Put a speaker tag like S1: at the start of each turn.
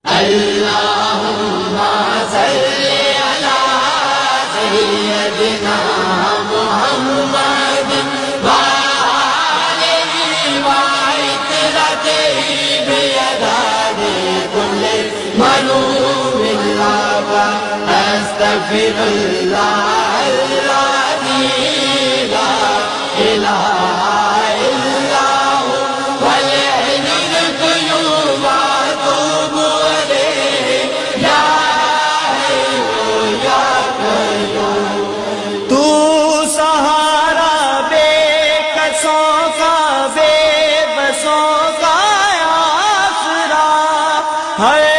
S1: اللهم صل على سيدنا محمد وآله وعترته بيدان كل ملوم الله أستغفر الله الذي لا إله إلا هو والحي القيوم وأتوب إليه يا حي يا قيوم
S2: تو سہارا بے کسوں کا بے بسوں کا آسرا ہے